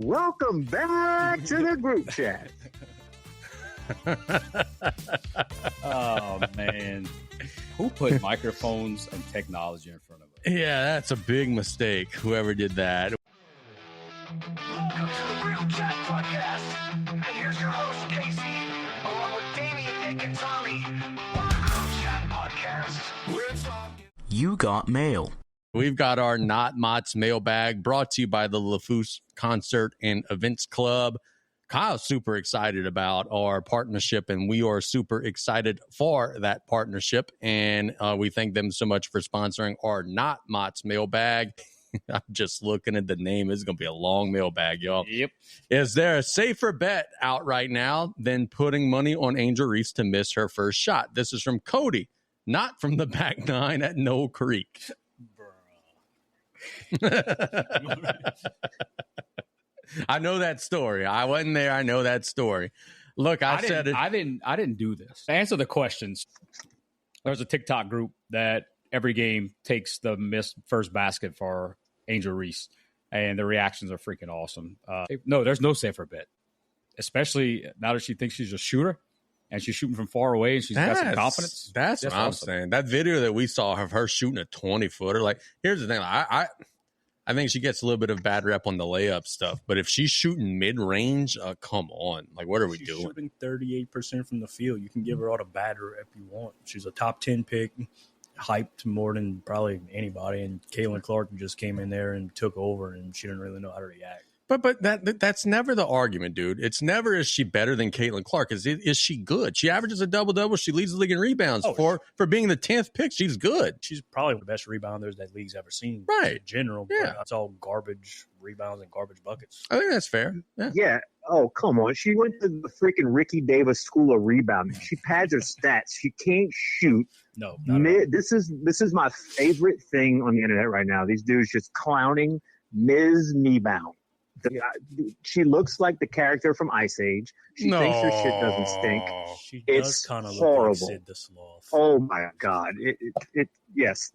Welcome back to the group chat. Oh, man. Who put microphones and technology in front of us? Yeah, that's a big mistake, whoever did that. Welcome to the Real Chat Podcast. And here's your host, Casey, along with Damien, Nick, and Tommy. On the Real Chat Podcast. We're talking. You got mail. We've got our Not Mott's mailbag brought to you by the Lafourche Concert and Events Club. Kyle's super excited about our partnership, and we are super excited for that partnership. And we thank them so much for sponsoring our Not Mott's mailbag. I'm just looking at the name. It's going to be a long mailbag, y'all. Yep. Is there a safer bet out right now than putting money on Angel Reese to miss her first shot? This is from Cody, not from the back nine at Knoll Creek. I know that story. I wasn't there. I know that story. Look, I said it. I didn't do this. To answer the questions, there's a TikTok group that every game takes the missed first basket for Angel Reese, and the reactions are freaking awesome. No, there's no safer bet, especially now that she thinks she's a shooter and she's shooting from far away and she's got some confidence. That's what I'm saying. That video that we saw of her shooting a 20-footer, like, here's the thing. I think she gets a little bit of bad rep on the layup stuff, but if she's shooting mid-range, come on. Like, what are we doing? She's shooting 38% from the field. You can give her all the bad rep you want. She's a top 10 pick, hyped more than probably anybody, and Caitlin Clark just came in there and took over, and she didn't really know how to react. But that's never the argument, dude. It's never, is she better than Caitlin Clark? Is she good? She averages a double-double. She leads the league in rebounds. For being the 10th pick, she's good. She's probably the best rebounder that league's ever seen. Right. In general. Yeah. It's all garbage rebounds and garbage buckets. I think that's fair. Yeah. Oh, come on. She went to the freaking Ricky Davis School of Rebounding. She pads her stats. She can't shoot. No. This is my favorite thing on the internet right now. These dudes just clowning Ms. Kneebound. She looks like the character from Ice Age. She thinks her shit doesn't stink. She It's does kind of horrible. look like Sid the Sloth. Oh my God! Yes.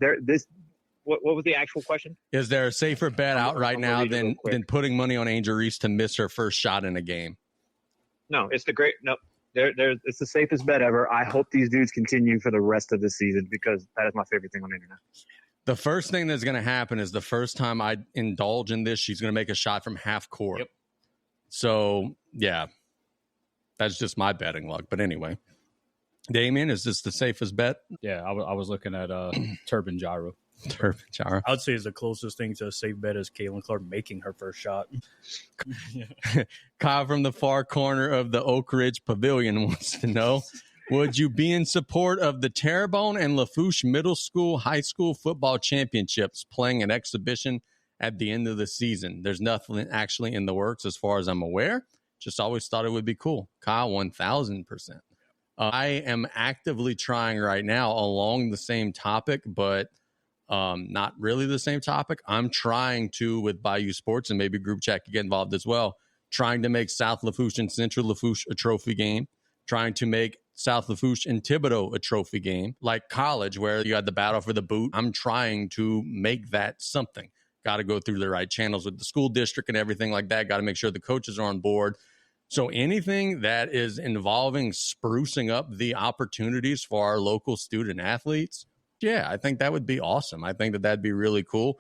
What was the actual question? Is there a safer bet out right I'm now gonna read it real than quick. putting money on Angel Reese to miss her first shot in a game? No, it's the great. No, it's the safest bet ever. I hope these dudes continue for the rest of the season because that is my favorite thing on the internet. The first thing that's going to happen is the first time I indulge in this, she's going to make a shot from half court. Yep. So, yeah, that's just my betting luck. But anyway, Damien, is this the safest bet? Yeah, I was looking at Turban Gyro. Chara. I would say is the closest thing to a safe bet is Caitlin Clark making her first shot. Kyle from the far corner of the Oak Ridge Pavilion wants to know, would you be in support of the Terrebonne and Lafourche Middle School, High School football championships playing an exhibition at the end of the season? There's nothing actually in the works as far as I'm aware. Just always thought it would be cool. Kyle, 1,000%. I am actively trying right now along the same topic, but not really the same topic. I'm trying to, with Bayou Sports and maybe Group Chat could get involved as well, trying to make South Lafourche and Central Lafourche a trophy game, trying to make South Lafourche and Thibodaux a trophy game, like college where you had the battle for the boot. I'm trying to make that something. Got to go through the right channels with the school district and everything like that. Got to make sure the coaches are on board. So anything that is involving sprucing up the opportunities for our local student athletes, yeah, I think that would be awesome. I think that that'd be really cool.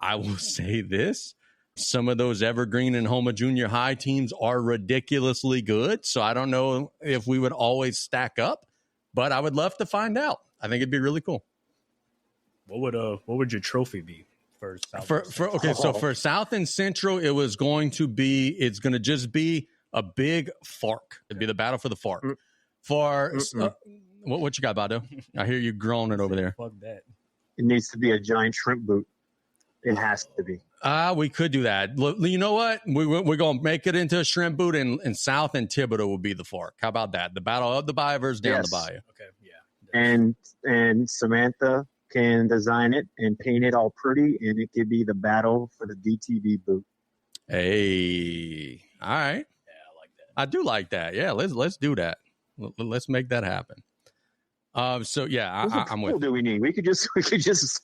I will say this. Some of those Evergreen and Homa Junior High teams are ridiculously good. So I don't know if we would always stack up, but I would love to find out. I think it'd be really cool. What would your trophy be for South? So for South and Central, it's going to just be a big fork. It'd be the battle for the fork. For what you got, Bado? I hear you groaning over there. Fuck that. It needs to be a giant shrimp boot. It has to be. We could do that. You know what? We're going to make it into a shrimp boot, and South and Thibodaux will be the fork. How about that? The battle of the bayou versus down the bayou. Okay, yeah. And Samantha can design it and paint it all pretty, and it could be the battle for the DTV boot. Hey, all right. Yeah, I like that. I do like that. Yeah, let's do that. Let's make that happen. So yeah, I'm with. What do we need? We could just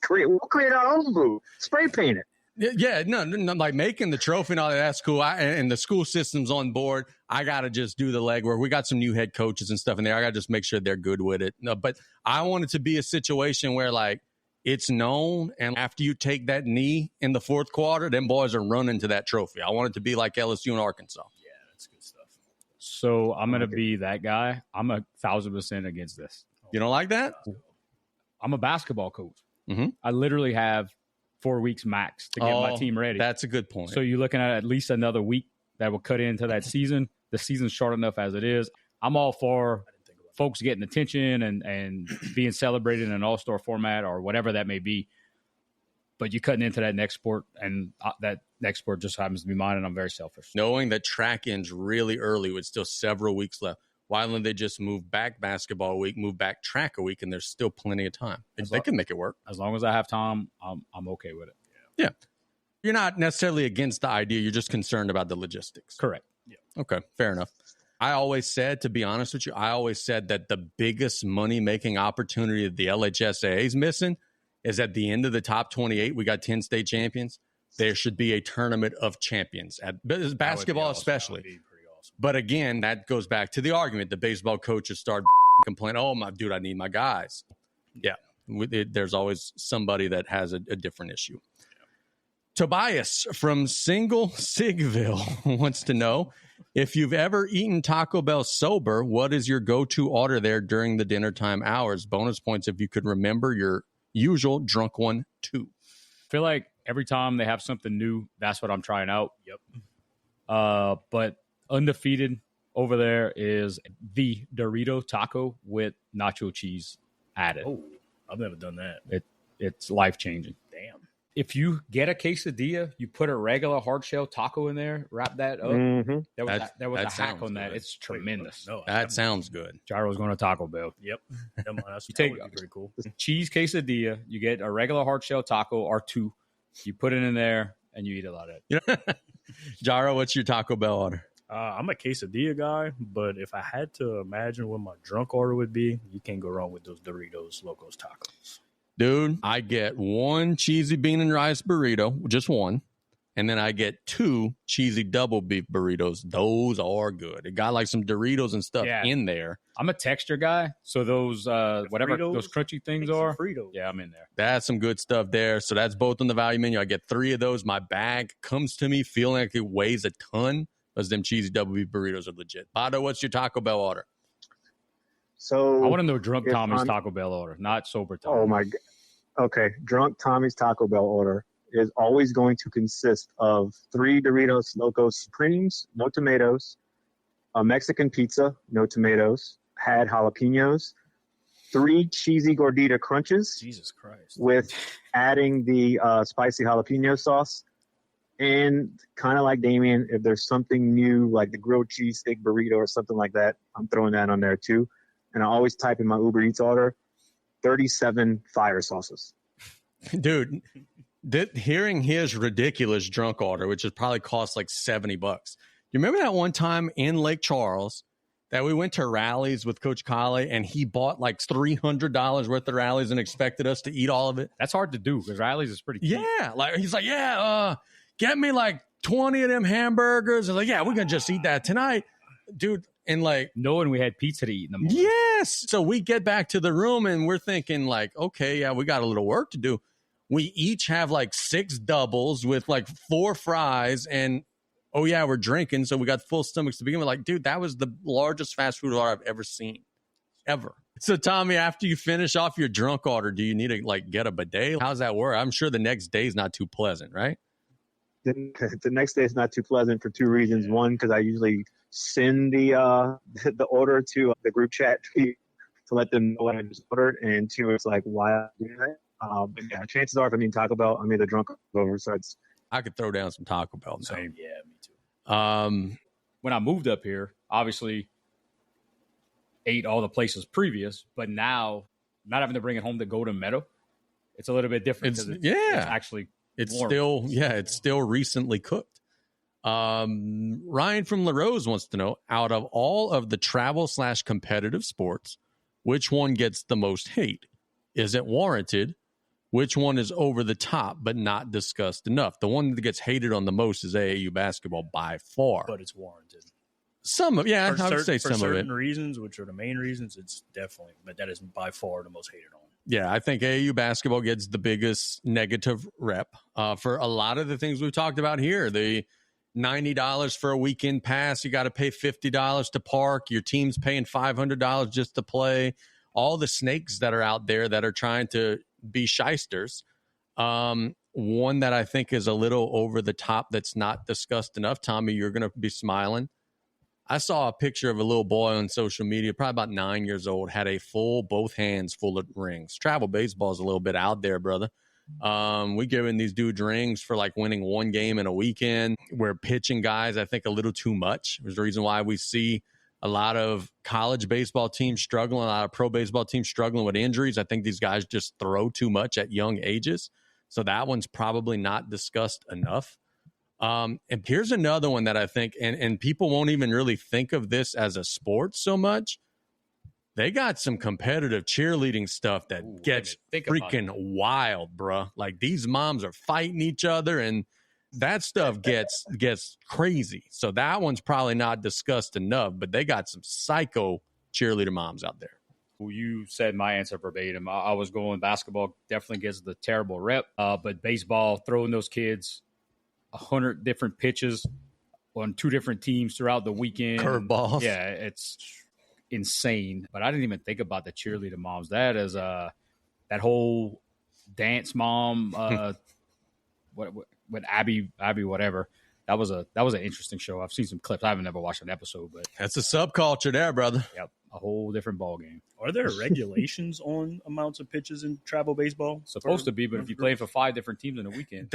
create. We'll create our own boot. Spray paint it. Yeah, no, like making the trophy and all that's cool. And the school system's on board. I got to just do the legwork. We got some new head coaches and stuff in there. I got to just make sure they're good with it. No, but I want it to be a situation where, like, it's known, and after you take that knee in the fourth quarter, them boys are running to that trophy. I want it to be like LSU and Arkansas. Yeah, that's good stuff. So I'm going to be that guy. I'm 1,000% against this. You don't like that? I'm a basketball coach. Mm-hmm. I literally have 4 weeks max to get my team ready. That's a good point. So you're looking at least another week that will cut into that season. The season's short enough as it is. I'm all for folks getting attention and being celebrated in an all-star format or whatever that may be. But you're cutting into that next sport, and that next sport just happens to be mine, and I'm very selfish. Knowing that track ends really early with still several weeks left, why don't they just move back basketball a week, move back track a week, and there's still plenty of time? They can make it work. As long as I have time, I'm okay with it. Yeah. You're not necessarily against the idea. You're just concerned about the logistics. Correct. Yeah. Okay, fair enough. I always said, to be honest with you, that the biggest money-making opportunity that the LHSAA is missing is at the end of the top 28. We got 10 state champions. There should be a tournament of champions, at basketball especially. Awesome. But again, that goes back to the argument. The baseball coaches start complaining, oh, my dude, I need my guys. Yeah, there's always somebody that has a different issue. Tobias from Single Sigville wants to know, if you've ever eaten Taco Bell sober, what is your go-to order there during the dinner time hours? Bonus points if you could remember your usual drunk one, too. I feel like every time they have something new, that's what I'm trying out. Yep. But undefeated over there is the Dorito taco with nacho cheese added. Oh, I've never done that. It's life-changing. Damn. If you get a quesadilla, you put a regular hard shell taco in there, wrap that up. Mm-hmm. There was a hack on that. good. It's tremendous. No, That sounds good. Gyro's going to Taco Bell. Yep. That take- would be pretty cool. Cheese quesadilla, you get a regular hard shell taco or two. You put it in there, and you eat a lot of it. Gyro, what's your Taco Bell order? I'm a quesadilla guy, but if I had to imagine what my drunk order would be, you can't go wrong with those Doritos Locos Tacos. Dude, I get one cheesy bean and rice burrito, just one. And then I get 2 cheesy double beef burritos. Those are good. It got like some Doritos and stuff in there. I'm a texture guy, so those whatever Fritos, those crunchy things are. Fritos. Yeah, I'm in there. That's some good stuff there. So that's both on the value menu. I get 3 of those. My bag comes to me feeling like it weighs a ton. Those them cheesy double beef burritos are legit. Bado, what's your Taco Bell order? So I want to know drunk if Tommy's I'm- Taco Bell order, not sober Tommy. Oh my God. Okay, drunk Tommy's Taco Bell order is always going to consist of 3 Doritos Locos Supremes, no tomatoes, a Mexican pizza, no tomatoes, had jalapenos, 3 cheesy gordita crunches Jesus Christ. with adding the spicy jalapeno sauce, and kind of like Damien, if there's something new like the grilled cheese steak burrito or something like that, I'm throwing that on there too. And I always type in my Uber Eats order 37 fire sauces. Dude, hearing his ridiculous drunk order, which has probably cost like $70. You remember that one time in Lake Charles that we went to rallies with Coach Colley and he bought like $300 worth of rallies and expected us to eat all of it? That's hard to do because Riley's is pretty cheap. Yeah. Like he's like, get me like 20 of them hamburgers. I was like, yeah, we're going to just eat that tonight. Dude, and like, knowing we had pizza to eat in the morning. yes. So we get back to the room and we're thinking like, okay, yeah, we got a little work to do. We each have like 6 doubles with like 4 fries and, oh yeah, we're drinking. So we got full stomachs to begin with. Like, dude, that was the largest fast food order I've ever seen. Ever. So Tommy, after you finish off your drunk order, do you need to like get a bidet? How's that work? I'm sure the next day is not too pleasant, right? The next day is not too pleasant for 2 reasons. One, because I usually send the order to the group chat to let them know what I just ordered, and 2, it's like, why I do that? But yeah, chances are if I'm eating Taco Bell, I'm either drunk or over. So it's I could throw down some Taco Bell now. Same. Yeah, me too. When I moved up here, obviously ate all the places previous, but now not having to bring it home to Golden Meadow, it's a little bit different. It's actually warm. It's still recently cooked. Ryan from LaRose wants to know, out of all of the travel/competitive sports, which one gets the most hate? Is it warranted? Which one is over the top but not discussed enough? The one that gets hated on the most is AAU basketball by far. But it's warranted. Some of I would say for some of it. certain reasons, which are the main reasons, it's definitely, but that is by far the most hated on. Yeah, I think AAU basketball gets the biggest negative rep for a lot of the things we've talked about here. The $90 for a weekend pass, you got to pay $50 to park. Your team's paying $500 just to play. All the snakes that are out there that are trying to be shysters. One that I think is a little over the top that's not discussed enough. Tommy, you're going to be smiling. I saw a picture of a little boy on social media, probably about 9 years old, had both hands full of rings. Travel baseball is a little bit out there, brother. We giving these dudes rings for like winning one game in a weekend. We're pitching guys, I think, a little too much. There's the reason why we see a lot of college baseball teams struggling, a lot of pro baseball teams struggling with injuries. I think these guys just throw too much at young ages. So that one's probably not discussed enough. And here's another one that I think, and people won't even really think of this as a sport so much. They got some competitive cheerleading stuff that gets freaking wild, bruh. Like these moms are fighting each other and that stuff gets crazy. So that one's probably not discussed enough, but they got some psycho cheerleader moms out there. Well, you said my answer verbatim. I was going basketball definitely gets the terrible rep, but baseball, throwing those kids 100 different pitches on 2 different teams throughout the weekend. Curveballs. Yeah, it's insane. But I didn't even think about the cheerleader moms. That is that whole dance mom what Abby whatever. That was an interesting show. I've seen some clips. I haven't never watched an episode, but that's a subculture there, brother. Yep, a whole different ball game. Are there regulations on amounts of pitches in travel baseball? Supposed to be, but if you play for 5 different teams in a weekend,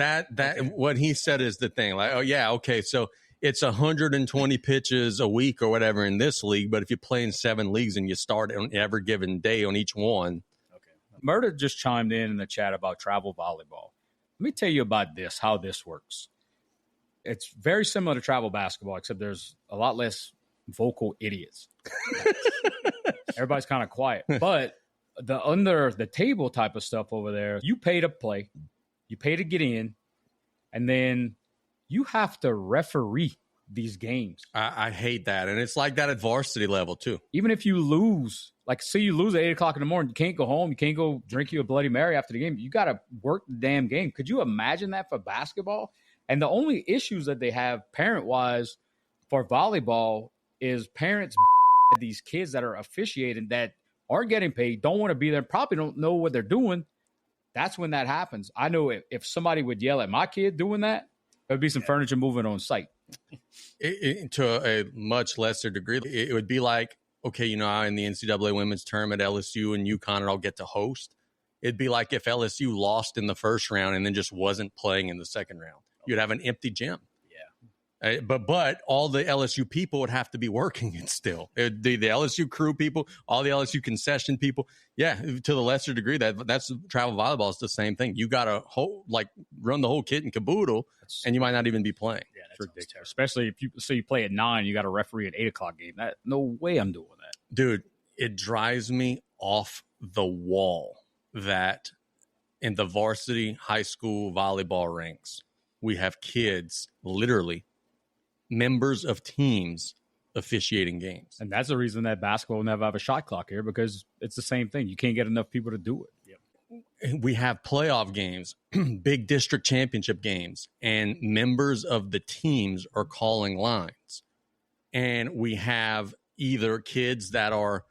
what he said is the thing. Like, oh yeah, okay, so it's 120 pitches a week or whatever in this league, but if you play in 7 leagues and you start on every given day on each one. Okay. Murda just chimed in the chat about travel volleyball. Let me tell you about how this works. It's very similar to travel basketball, except there's a lot less vocal idiots. Everybody's kind of quiet. But the under the table type of stuff over there, you pay to play, you pay to get in, and then you have to referee these games. I hate that. And it's like that at varsity level too. Even if you lose, like say you lose at 8 o'clock in the morning, you can't go home, you can't go drink you a Bloody Mary after the game. You got to work the damn game. Could you imagine that for basketball? And the only issues that they have parent-wise for volleyball is parents these kids that are officiating that aren't getting paid, don't want to be there, probably don't know what they're doing. That's when that happens. I know if somebody would yell at my kid doing that, there'd be some furniture moving on site. To a much lesser degree, it would be like, okay, in the NCAA women's tournament, LSU and UConn all get to host. It'd be like if LSU lost in the first round and then just wasn't playing in the second round. You'd have an empty gym. Yeah. But all the LSU people would have to be working it still. The LSU crew people, all the LSU concession people. Yeah, to the lesser degree, that's travel volleyball is the same thing. You got to run the whole kit and caboodle, and you might not even be playing. Yeah, that's ridiculous. Especially if you play at 9, you got a referee at 8 o'clock game. No way I'm doing that. Dude, it drives me off the wall that in the varsity high school volleyball ranks, we have kids, literally members of teams, officiating games. And that's the reason that basketball will never have a shot clock here, because it's the same thing. You can't get enough people to do it. Yep. We have playoff games, big district championship games, and members of the teams are calling lines. And we have either kids that are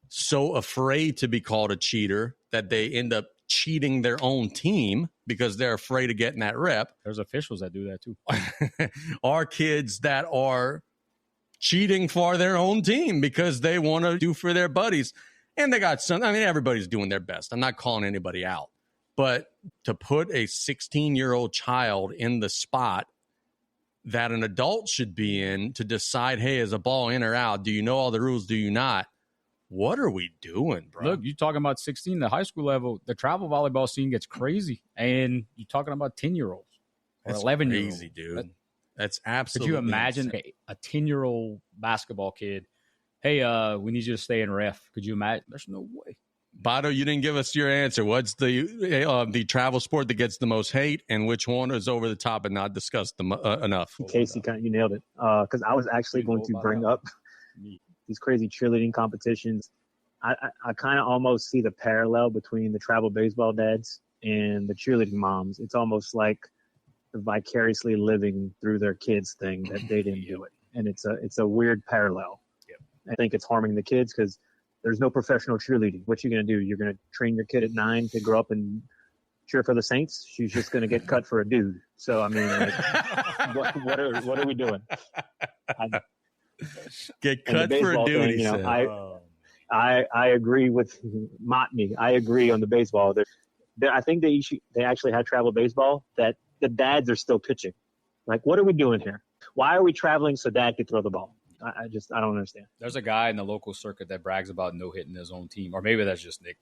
so afraid to be called a cheater that they end up cheating their own team because they're afraid of getting that rep. There's officials that do that too. Or kids that are cheating for their own team because they want to do for their buddies. And they got everybody's doing their best. I'm not calling anybody out. But to put a 16-year-old child in the spot that an adult should be in to decide, hey, is a ball in or out? Do you know all the rules? Do you not? What are we doing, bro? Look, you're talking about 16, the high school level, the travel volleyball scene gets crazy. And you're talking about 10-year-olds or 11-year-olds. Crazy, dude. That's absolutely Could you imagine a 10-year-old basketball kid, hey, we need you to stay in ref. Could you imagine? There's no way. Bado, you didn't give us your answer. What's the travel sport that gets the most hate, and which one is over the top and not discussed enough? Casey, you nailed it. Because I was actually going to bring up these crazy cheerleading competitions. I kind of almost see the parallel between the travel baseball dads and the cheerleading moms. It's almost like the vicariously living through their kids thing that they didn't do it. And it's a weird parallel. Yep. I think it's harming the kids because there's no professional cheerleading. What you going to do? You're going to train your kid at 9 to grow up and cheer for the Saints? She's just going to get cut for a dude. So, I mean, like, what are we doing? Get cut for a dude, thing, I agree with Mott. I agree on the baseball. I think they actually had travel baseball that the dads are still pitching. Like, what are we doing here? Why are we traveling so dad could throw the ball? I don't understand. There's a guy in the local circuit that brags about no hitting his own team, or maybe that's just Nick.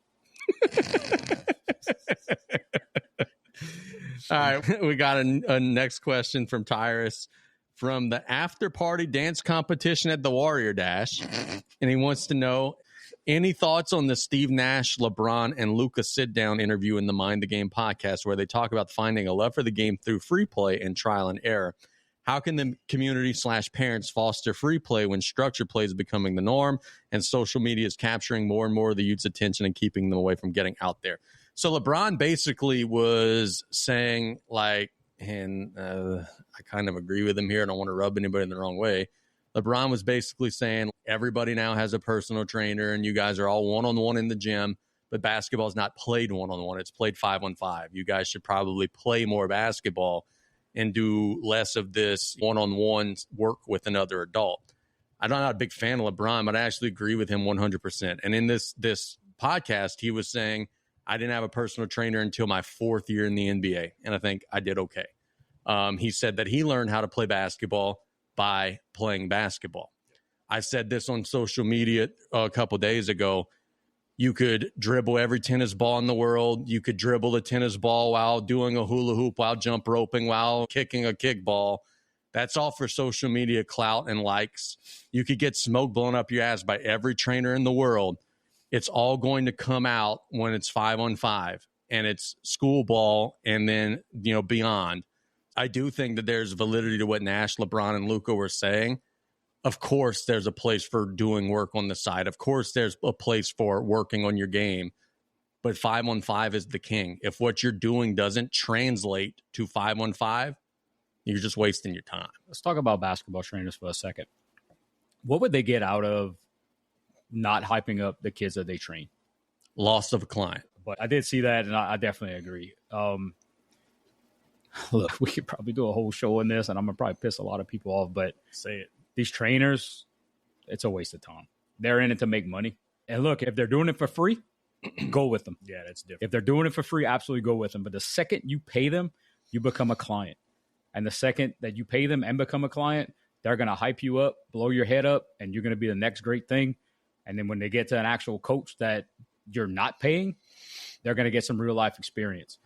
All right, we got a next question from Tyrus from the after party dance competition at the Warrior Dash, and he wants to know any thoughts on the Steve Nash, LeBron, and Luka sit-down interview in the Mind the Game podcast where they talk about finding a love for the game through free play and trial and error. How can the community/parents foster free play when structured play is becoming the norm and social media is capturing more and more of the youth's attention and keeping them away from getting out there? So LeBron basically was saying, like, and I kind of agree with him here. I don't want to rub anybody in the wrong way. LeBron was basically saying everybody now has a personal trainer and you guys are all one-on-one in the gym, but basketball is not played one-on-one. It's played 5-on-5. You guys should probably play more basketball and do less of this one-on-one work with another adult. I'm not a big fan of LeBron, but I actually agree with him 100%. And in this podcast, he was saying, I didn't have a personal trainer until my 4th year in the NBA, and I think I did okay. He said that he learned how to play basketball by playing basketball. I said this on social media a couple days ago. You could dribble every tennis ball in the world. You could dribble a tennis ball while doing a hula hoop, while jump roping, while kicking a kickball. That's all for social media clout and likes. You could get smoke blown up your ass by every trainer in the world. It's all going to come out when it's 5-on-5 and it's school ball and then, beyond. I do think that there's validity to what Nash, LeBron, and Luka were saying. Of course, there's a place for doing work on the side. Of course, there's a place for working on your game. But 5-on-5 is the king. If what you're doing doesn't translate to 5-on-5, you're just wasting your time. Let's talk about basketball trainers for a second. What would they get out of not hyping up the kids that they train? Loss of a client. But I did see that, and I definitely agree. Look, we could probably do a whole show on this, and I'm going to probably piss a lot of people off, but Say it. These trainers, it's a waste of time. They're in it to make money. And look, if they're doing it for free, go with them. Yeah, that's different. If they're doing it for free, absolutely go with them. But the second you pay them, you become a client. And the second that you pay them and become a client, they're going to hype you up, blow your head up, and you're going to be the next great thing. And then when they get to an actual coach that you're not paying, they're going to get some real life experience.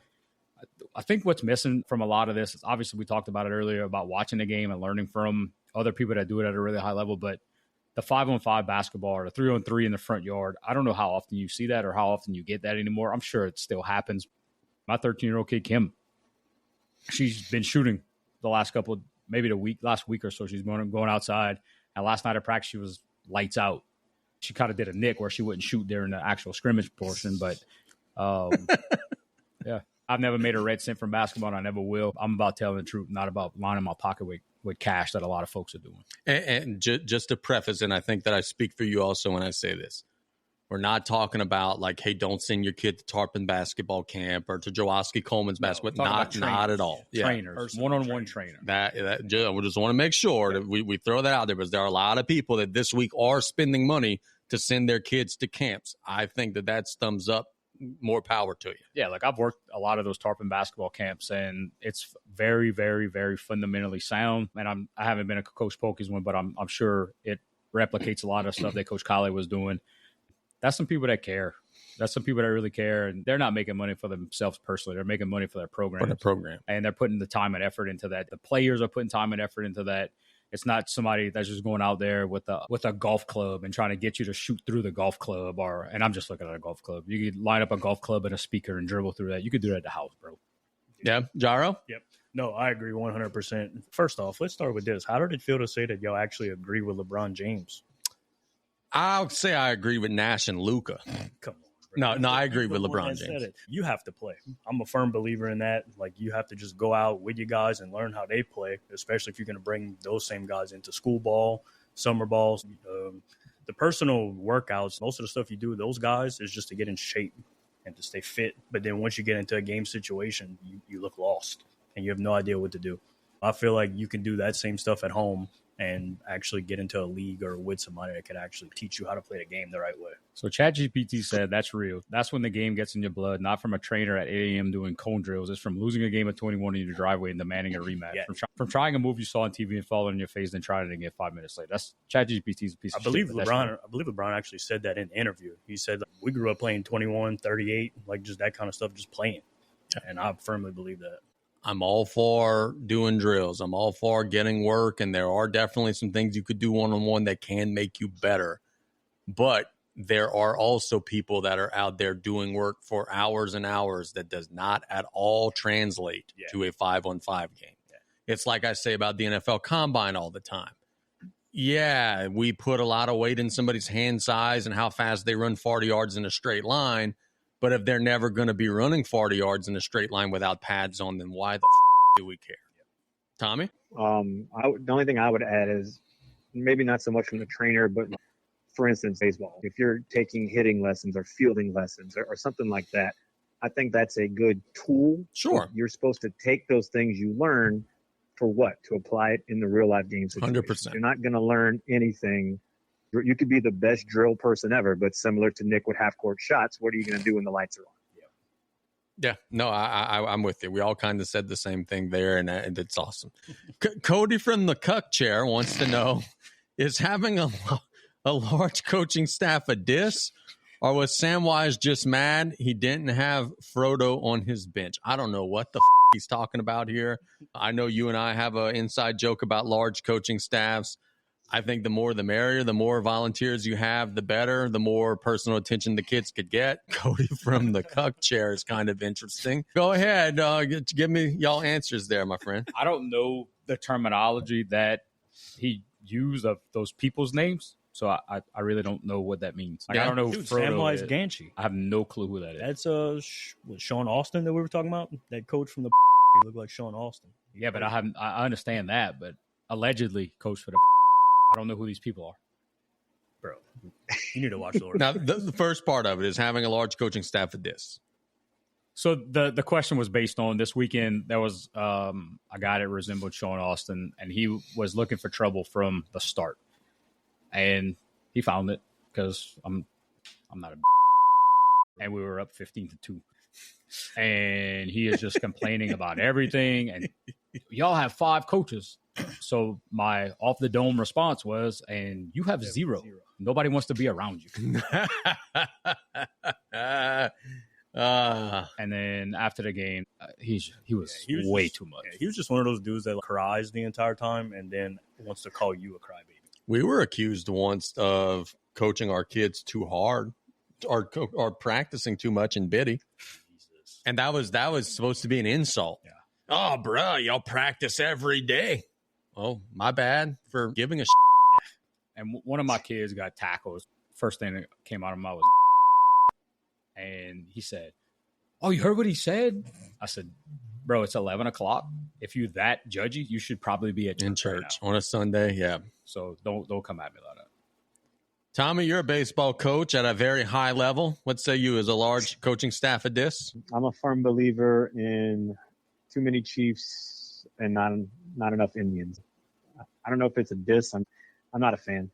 I think what's missing from a lot of this is, obviously we talked about it earlier about watching the game and learning from other people that do it at a really high level, but the 5-on-5 basketball or the 3-on-3 in the front yard, I don't know how often you see that or how often you get that anymore. I'm sure it still happens. My 13-year-old kid, Kim, she's been shooting the last couple, maybe last week or so. She's going outside, and last night at practice, she was lights out. She kind of did a nick where she wouldn't shoot during the actual scrimmage portion, but yeah. I've never made a red cent from basketball, and I never will. I'm about telling the truth, not about lining my pocket with cash that a lot of folks are doing. And just to preface, and I think that I speak for you also when I say this, we're not talking about like, hey, don't send your kid to Tarpon basketball camp or to Jaworski Coleman's basketball. Not at all. Trainers, one-on-one trainer. We just want to make sure that we throw that out there, because there are a lot of people that this week are spending money to send their kids to camps. I think that's thumbs up. More power to you. Yeah, like I've worked a lot of those Tarpon basketball camps, and it's very, very, very fundamentally sound. And I haven't been a Coach Polkey's one, but I'm sure it replicates a lot of stuff that Coach Colley was doing. That's some people that care. That's some people that really care, and they're not making money for themselves personally. They're making money for their program. For the program. And they're putting the time and effort into that. The players are putting time and effort into that. It's not somebody that's just going out there with a golf club and trying to get you to shoot through the golf club. And I'm just looking at a golf club. You could line up a golf club and a speaker and dribble through that. You could do that at the house, bro. Yeah, Gyro? Yep. No, I agree 100%. First off, let's start with this. How did it feel to say that y'all actually agree with LeBron James? I'll say I agree with Nash and Luka. Come on. No, I agree with LeBron James. You have to play. I'm a firm believer in that. Like, you have to just go out with your guys and learn how they play, especially if you're going to bring those same guys into school ball, summer balls. The personal workouts, most of the stuff you do with those guys is just to get in shape and to stay fit. But then once you get into a game situation, you look lost and you have no idea what to do. I feel like you can do that same stuff at home and actually get into a league or with somebody that can actually teach you how to play the game the right way. So ChatGPT said that's real. That's when the game gets in your blood, not from a trainer at 8 a.m. doing cone drills. It's from losing a game at 21 in your driveway and demanding a rematch. Yeah. From trying a move you saw on TV and falling in your face, then trying it again 5 minutes later. That's ChatGPT's piece of shit. I believe LeBron actually said that in the interview. He said, we grew up playing 21, 38, like just that kind of stuff, just playing. And I firmly believe that. I'm all for doing drills. I'm all for getting work, and there are definitely some things you could do one-on-one that can make you better. But there are also people that are out there doing work for hours and hours that does not at all translate to a 5-on-5 game. Yeah. It's like I say about the NFL Combine all the time. Yeah, we put a lot of weight in somebody's hand size and how fast they run 40 yards in a straight line. But if they're never going to be running 40 yards in a straight line without pads on, then why the do we care? Tommy? The only thing I would add is maybe not so much from the trainer, but for instance, baseball. If you're taking hitting lessons or fielding lessons or something like that, I think that's a good tool. Sure. You're supposed to take those things you learn for what? To apply it in the real life game situation. 100%. You're not going to learn anything. You could be the best drill person ever, but similar to Nick with half-court shots, what are you going to do when the lights are on? Yeah, no, I'm with you. We all kind of said the same thing there, and it's awesome. Cody from the Cuck chair wants to know, is having a large coaching staff a diss, or was Samwise just mad he didn't have Frodo on his bench? I don't know what the he's talking about here. I know you and I have an inside joke about large coaching staffs. I think the more the merrier, the more volunteers you have, the better, the more personal attention the kids could get. Cody from the Cuck chair is kind of interesting. Go ahead. Give me y'all answers there, my friend. I don't know the terminology that he used of those people's names, so I really don't know what that means. Like, I don't know who Samwise Gamgee. I have no clue who that is. That's Sean Austin that we were talking about? That coach from the he looked like Sean Austin. Yeah, but I understand that, but allegedly coach for the I don't know who these people are. Bro, you need to watch the Now, the first part of it is having a large coaching staff at this. So the question was based on this weekend. There was a guy that resembled Sean Austin, and he was looking for trouble from the start. And he found it because I'm not a and we were up 15-2. And he is just complaining about everything. And y'all have 5 coaches. So my off the dome response was, and you have 0. Nobody wants to be around you. And then after the game, he was way too much. Yeah, he was just one of those dudes that cries the entire time and then wants to call you a crybaby. We were accused once of coaching our kids too hard or practicing too much in Biddy. Jesus. And that was supposed to be an insult. Yeah. Oh, bro, y'all practice every day. Oh, my bad for giving a shit. And one of my kids got tackled. First thing that came out of my mouth was and he said, oh, you heard what he said? I said, bro, it's 11 o'clock. If you that judgy, you should probably be at church right on a Sunday. Yeah. So don't come at me like that. Tommy, you're a baseball coach at a very high level. What say you as a large coaching staff at this? I'm a firm believer in too many Chiefs and not enough Indians. I don't know if it's a diss. I'm not a fan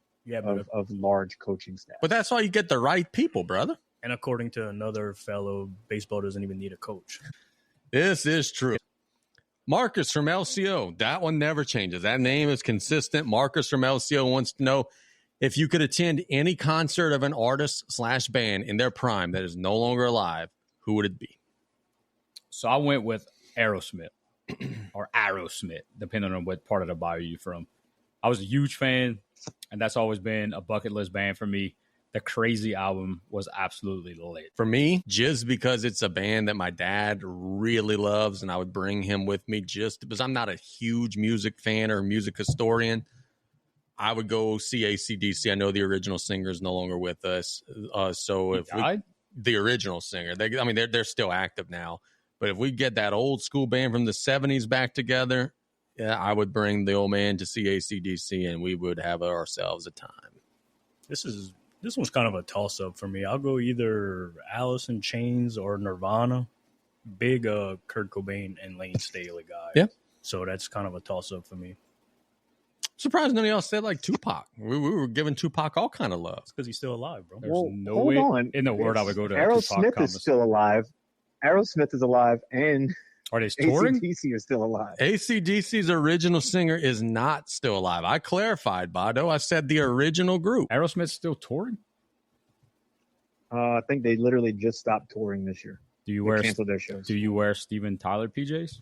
of large coaching staff. But that's why you get the right people, brother. And according to another fellow, baseball doesn't even need a coach. This is true. Marcus from LCO. That one never changes. That name is consistent. Marcus from LCO wants to know if you could attend any concert of an artist/band in their prime that is no longer alive, who would it be? So I went with Aerosmith or Aerosmith, depending on what part of the bio you're from. I was a huge fan, and that's always been a bucket list band for me. The Crazy album was absolutely lit. For me, just because it's a band that my dad really loves, and I would bring him with me just because I'm not a huge music fan or music historian, I would go see AC/DC. I know the original singer is no longer with us. So if the original singer, they're still active now. But if we get that old school band from the 70s back together, yeah, I would bring the old man to see AC/DC, and we would have ourselves a time. This one's kind of a toss-up for me. I'll go either Alice in Chains or Nirvana. Big Kurt Cobain and Lane Staley guy. Yeah. So that's kind of a toss-up for me. Surprised none of y'all said like Tupac. We were giving Tupac all kind of love. It's because he's still alive, bro. There's no way in the world I would go to Aerosmith is still alive. Aerosmith is alive, and are they touring? AC/DC is still alive. AC/DC's original singer is not still alive. I clarified, Bado. I said the original group. Aerosmith's still touring? I think they literally just stopped touring this year. They canceled their shows. Do you wear Steven Tyler PJs?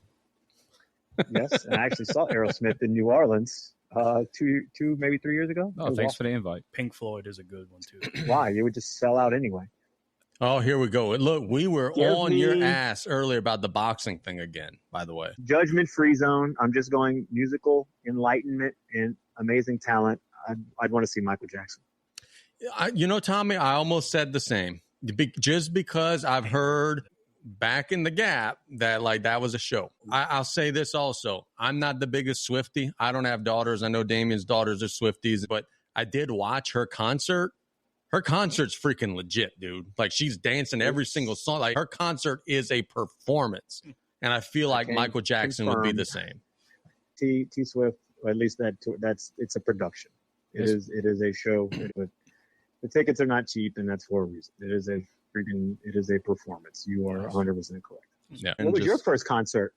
Yes, and I actually saw Aerosmith in New Orleans two, maybe 3 years ago. Oh, thanks for the invite. Pink Floyd is a good one, too. Why? You would just sell out anyway. Oh, here we go. Look, we were on your ass earlier about the boxing thing again, by the way. Judgment-free zone. I'm just going musical enlightenment and amazing talent. I'd want to see Michael Jackson. Tommy, I almost said the same. Just because I've heard back in the gap that like that was a show. I'll say this also. I'm not the biggest Swiftie. I don't have daughters. I know Damien's daughters are Swifties, but I did watch her concert. Her concert's freaking legit, dude. Like, she's dancing every single song. Like, her concert is a performance. And I feel like Michael Jackson would be the same. T Swift, or at least it's a production. It is a show. The tickets are not cheap, and that's for a reason. It is a performance. You are 100% correct. Yeah. What was your first concert?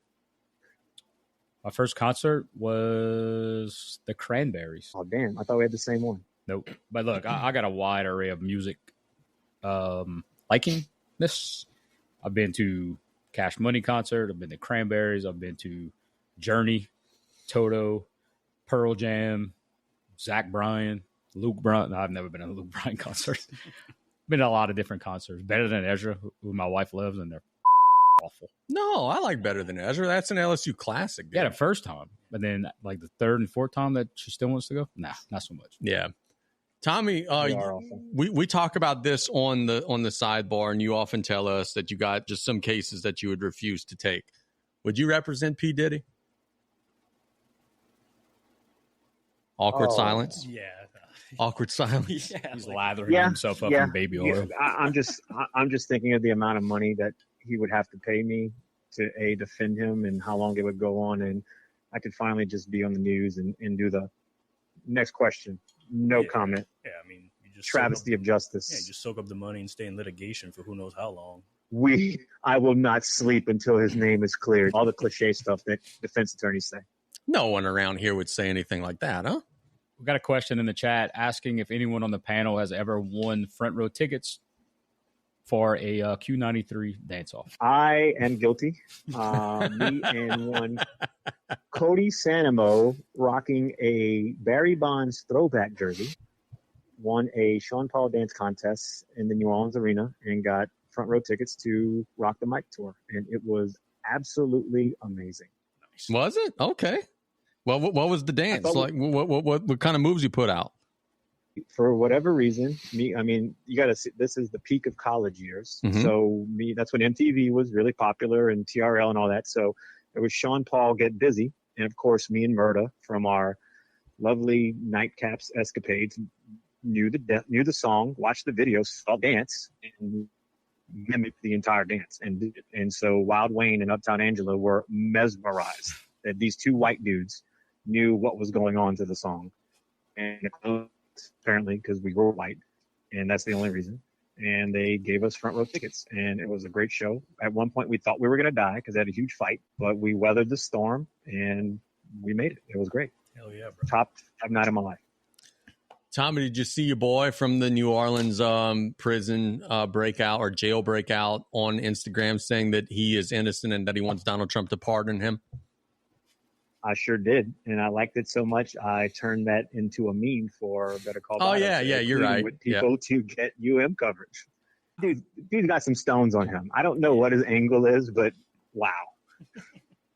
My first concert was the Cranberries. Oh, damn. I thought we had the same one. Nope. But look, I got a wide array of music liking this. I've been to Cash Money concert. I've been to Cranberries. I've been to Journey, Toto, Pearl Jam, Zach Bryan, Luke Bryan. No, I've never been to a Luke Bryan concert. Been to a lot of different concerts. Better Than Ezra, who my wife loves, and they're awful. No, I like Better Than Ezra. That's an LSU classic. Dude. Yeah, the first time. But then like the third and fourth time that she still wants to go? Nah, not so much. Yeah. Tommy, we talk about this on the sidebar, and you often tell us that you got just some cases that you would refuse to take. Would you represent P. Diddy? Awkward silence. Yeah. Awkward silence. Yeah, he's lathering himself up in baby oil. I'm just thinking of the amount of money that he would have to pay me to defend him, and how long it would go on, and I could finally just be on the news and do the next question. No comment. Yeah, I mean, you just travesty of justice. Yeah, you just soak up the money and stay in litigation for who knows how long. I will not sleep until his name is cleared. All the cliche stuff that defense attorneys say. No one around here would say anything like that, huh? We got a question in the chat asking if anyone on the panel has ever won front row tickets for a Q93 dance-off. I am guilty. Me and one Cody Sanamo, rocking a Barry Bonds throwback jersey, won a Sean Paul dance contest in the New Orleans Arena and got front row tickets to Rock the Mic tour. And it was absolutely amazing. Was it? Okay. Well, what was the dance? Like, what kind of moves you put out? For whatever reason, you got to see, this is the peak of college years. Mm-hmm. So that's when MTV was really popular and TRL and all that. So it was Sean Paul Get Busy. And of course, me and Murda from our lovely Nightcaps escapades knew the song, watched the video, saw dance, and mimicked the entire dance. And so Wild Wayne and Uptown Angela were mesmerized that these two white dudes knew what was going on to the song. And apparently, because we were white, and that's the only reason. And they gave us front row tickets, and it was a great show. At one point, we thought we were going to die because they had a huge fight, but we weathered the storm, and we made it. It was great. Hell yeah, bro. Top night of my life. Tommy, did you see your boy from the New Orleans prison breakout or jail breakout on Instagram saying that he is innocent and that he wants Donald Trump to pardon him? I sure did, and I liked it so much I turned that into a meme for Better Call Saul. Yeah, you're right. With people to get coverage. Dude got some stones on him. I don't know what his angle is, but wow.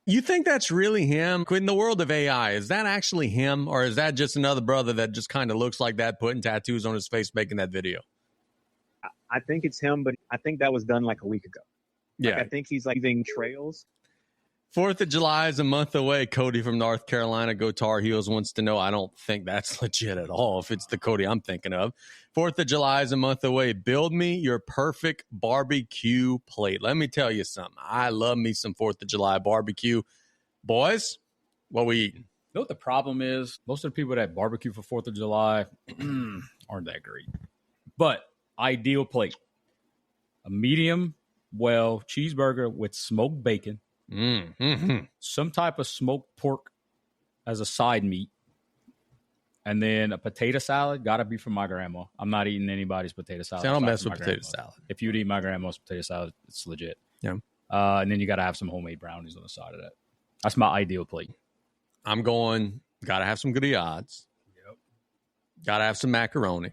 You think that's really him? In the world of AI, is that actually him, or is that just another brother that just kind of looks like that, putting tattoos on his face, making that video? I think it's him, but I think that was done like a week ago. Yeah, I think he's leaving trails. 4th of July is a month away. Cody from North Carolina, Go Tar Heels, wants to know. I don't think that's legit at all if it's the Cody I'm thinking of. 4th of July is a month away. Build me your perfect barbecue plate. Let me tell you something. I love me some 4th of July barbecue. Boys, what we eating? You know what the problem is? Most of the people that barbecue for 4th of July aren't that great. But ideal plate. A medium well cheeseburger with smoked bacon. Some type of smoked pork as a side meat, and then a potato salad. Gotta be from my grandma. I'm not eating anybody's potato salad. See, I don't mess with potato salad. If you'd eat my grandma's potato salad, it's legit. Yeah. And then you gotta have some homemade brownies on the side of that. That's my ideal plate. I'm going. Gotta have some griots. Yep. Gotta have some macaroni.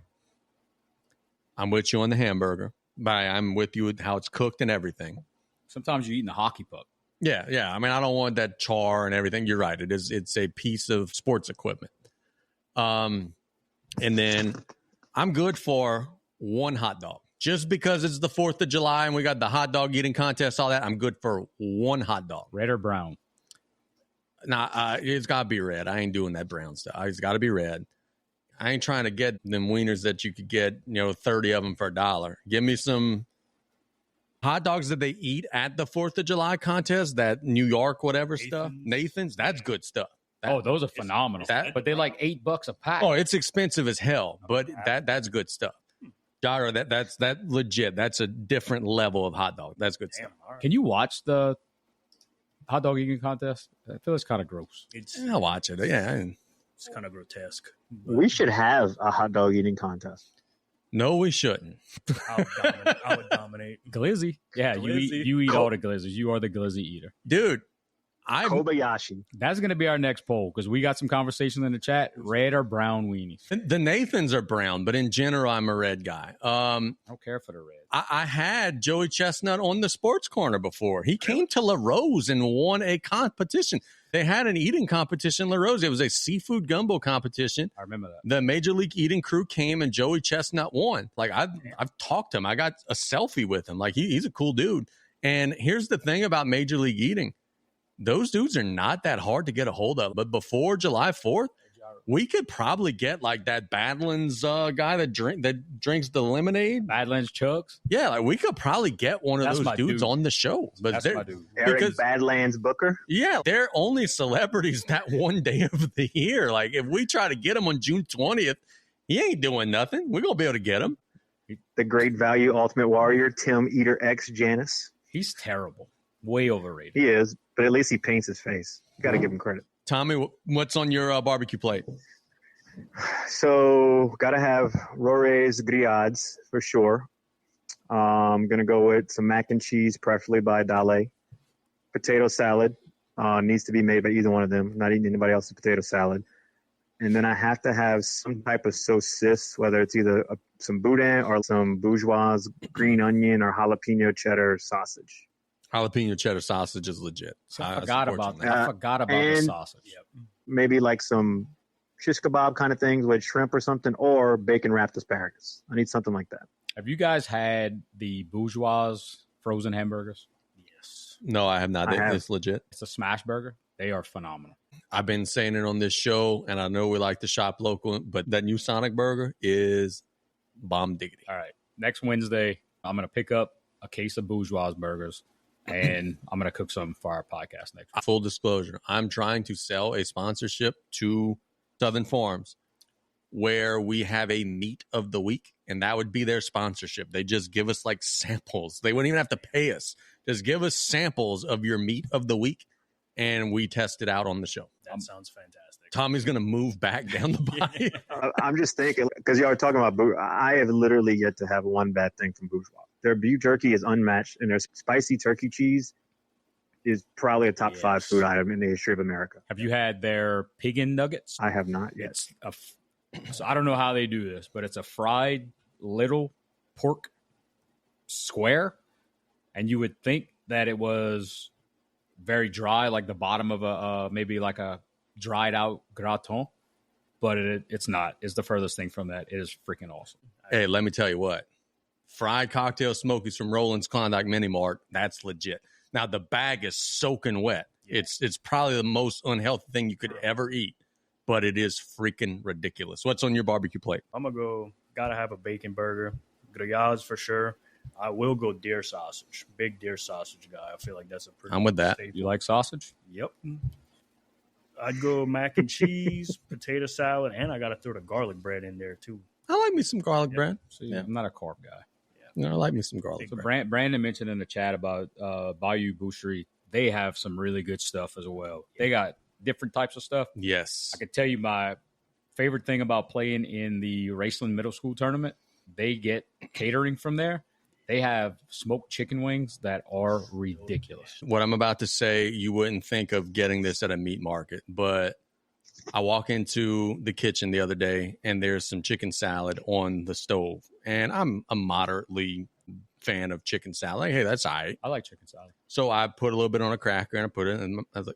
I'm with you on the hamburger, but I'm with you with how it's cooked and everything. Sometimes you're eating the hockey puck. Yeah. I mean, I don't want that char and everything. You're right. It's a piece of sports equipment. And then I'm good for one hot dog. Just because it's the 4th of July and we got the hot dog eating contest, all that, I'm good for one hot dog. Red or brown? Nah, it's got to be red. I ain't doing that brown stuff. It's got to be red. I ain't trying to get them wieners that you could get, 30 of them for $1. Give me some hot dogs that they eat at the 4th of July contest, that New York, whatever stuff. Nathan's, that's good stuff. Those are phenomenal. But they're like $8 a pack. Oh, it's expensive as hell, but that's good stuff. Gyro, that's legit. That's a different level of hot dog. That's good stuff. Right. Can you watch the hot dog eating contest? I feel it's kind of gross. I'll watch it. Yeah. It's kind of grotesque. We should have a hot dog eating contest. No, we shouldn't. I would dominate. Glizzy. Yeah, Glizzy. you eat all the glizzies. You are the glizzy eater. Dude, Kobayashi. That's going to be our next poll because we got some conversation in the chat. Red or brown weenies? The Nathans are brown, but in general, I'm a red guy. I don't care for the red. I had Joey Chestnut on the Sports Corner before. He came to La Rose and won a competition. They had an eating competition in La Rose. It was a seafood gumbo competition. I remember that. The Major League Eating crew came and Joey Chestnut won. Like I've talked to him. I got a selfie with him. Like he's a cool dude. And here's the thing about Major League Eating. Those dudes are not that hard to get a hold of. But before July 4th, we could probably get like that Badlands guy that drinks the lemonade. Badlands Chugs? Yeah, like we could probably get one of those dudes on the show. But that's my dude. Eric Badlands Booker? Yeah, they're only celebrities that one day of the year. Like if we try to get him on June 20th, he ain't doing nothing. We're going to be able to get him. The Great Value Ultimate Warrior, Tim Eater X Janice. He's terrible. Way overrated. He is, but at least he paints his face. Got to give him credit. Tommy, what's on your barbecue plate? So, got to have Rory's grillades for sure. I'm going to go with some mac and cheese, preferably by Dale. Potato salad needs to be made by either one of them. I'm not eating anybody else's potato salad. And then I have to have some type of saucisse, whether it's either some boudin or some bourgeois green onion or jalapeno cheddar sausage. Jalapeno cheddar sausage is legit. I forgot about that. I forgot about the sausage. Yep. Maybe like some shish kebab kind of things with shrimp or something, or bacon wrapped asparagus. I need something like that. Have you guys had the bourgeois frozen hamburgers? Yes. No, I have not. It's legit. It's a smash burger. They are phenomenal. I've been saying it on this show, and I know we like to shop local, but that new Sonic burger is bomb diggity. All right. Next Wednesday, I'm going to pick up a case of bourgeois burgers, and I'm going to cook some for our podcast next week. Full disclosure, I'm trying to sell a sponsorship to Southern Farms where we have a meat of the week, and that would be their sponsorship. They just give us like samples. They wouldn't even have to pay us. Just give us samples of your meat of the week, and we test it out on the show. That sounds fantastic. Tommy's going to move back down the bayou. I'm just thinking, because y'all are talking about I have literally yet to have one bad thing from Bourgeois. Their beef jerky is unmatched, and their spicy turkey cheese is probably a top 5 food item in the history of America. Have you had their pig nuggets? I have not yet. So I don't know how they do this, but it's a fried little pork square, and you would think that it was very dry, like the bottom of a maybe like a dried out gratin, but it's not. It's the furthest thing from that. It is freaking awesome. Hey, let me tell you what. Fried cocktail smokies from Roland's Klondike Mini Mart, that's legit. Now, the bag is soaking wet. Yeah. It's probably the most unhealthy thing you could ever eat, but it is freaking ridiculous. What's on your barbecue plate? I'm going to go, got to have a bacon burger. Grillades for sure. I will go deer sausage. Big deer sausage guy. I feel like that's a pretty I'm with that. staple. You like sausage? Yep. I'd go mac and cheese, potato salad, and I got to throw the garlic bread in there too. I like me some garlic bread. See, I'm not a carb guy. No, I like me some garlic bread. Brandon mentioned in the chat about Bayou Boucherie. They have some really good stuff as well. They got different types of stuff. Yes. I can tell you my favorite thing about playing in the Raceland Middle School tournament, they get catering from there. They have smoked chicken wings that are ridiculous. What I'm about to say, you wouldn't think of getting this at a meat market, but I walk into the kitchen the other day and there's some chicken salad on the stove. And I'm a moderately fan of chicken salad. Like, hey, that's all right. I like chicken salad. So I put a little bit on a cracker and I put it in. I was like,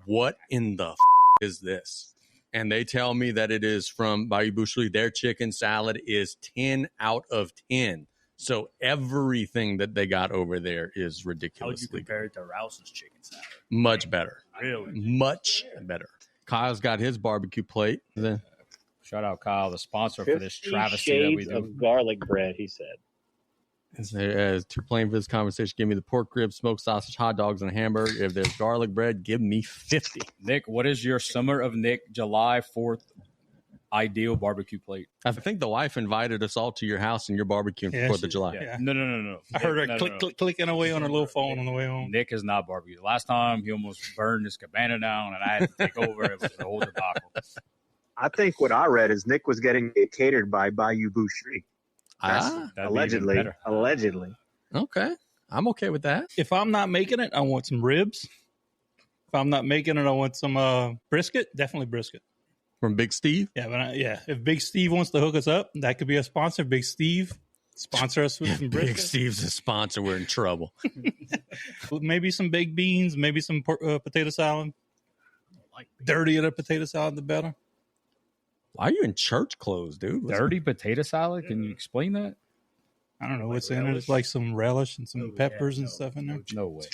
what in the is this? And they tell me that it is from Bayou Boucherie. Their chicken salad is 10 out of 10. So everything that they got over there is ridiculous. How would you compare it to Rouse's chicken salad? Much better. Really? Much better. Kyle's got his barbecue plate. Shout out Kyle, the sponsor for this travesty that we do. Of garlic bread, he said. As to playing for this conversation, give me the pork ribs, smoked sausage, hot dogs, and a hamburger. If there's garlic bread, give me 50. Nick, what is your Summer of Nick July 4th ideal barbecue plate? I think the wife invited us all to your house and you're barbecuing for 4th of July. Yeah. No. I heard her clicking away on her little phone on the way home. Nick is not barbecue. Last time he almost burned his cabana down and I had to take over. It was a whole debacle. I think what I read is Nick was getting catered by Bayou Boucherie. Allegedly. Okay. I'm okay with that. If I'm not making it, I want some ribs. If I'm not making it, I want some brisket. Definitely brisket. From Big Steve? Yeah, but if Big Steve wants to hook us up, that could be a sponsor. Big Steve, sponsor us with some brisket. Big Steve's a sponsor. We're in trouble. Maybe some baked beans, maybe some potato salad. Dirtier the potato salad, the better. Why are you in church clothes, dude? Dirty potato salad? Can you explain that? I don't know what's in it. It's like some relish and some peppers and stuff in there. No way.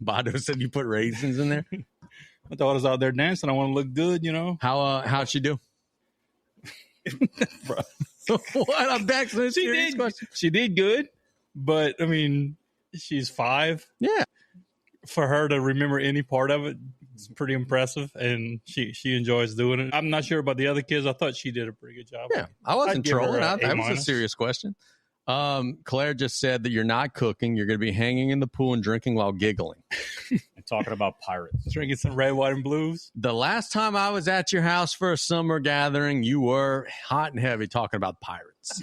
Bado said you put raisins in there. My daughter's out there dancing. I want to look good, you know. How'd she do? What? I'm back to this serious question. She did good, but I mean, she's 5. Yeah. For her to remember any part of it, it's pretty impressive, and she enjoys doing it. I'm not sure about the other kids. I thought she did a pretty good job. Yeah, I wasn't trolling. That was a serious question. Claire just said that you're not cooking. You're going to be hanging in the pool and drinking while giggling. And talking about pirates. Drinking some red, white, and blues. The last time I was at your house for a summer gathering, you were hot and heavy talking about pirates.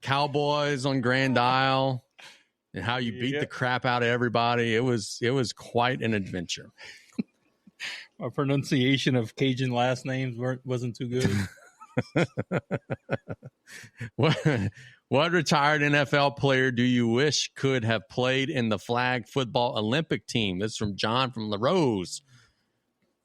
Cowboys on Grand Isle. And how you beat the crap out of everybody. It was quite an adventure. My pronunciation of Cajun last names wasn't too good. What retired NFL player do you wish could have played in the flag football Olympic team? This is from John from La Rose.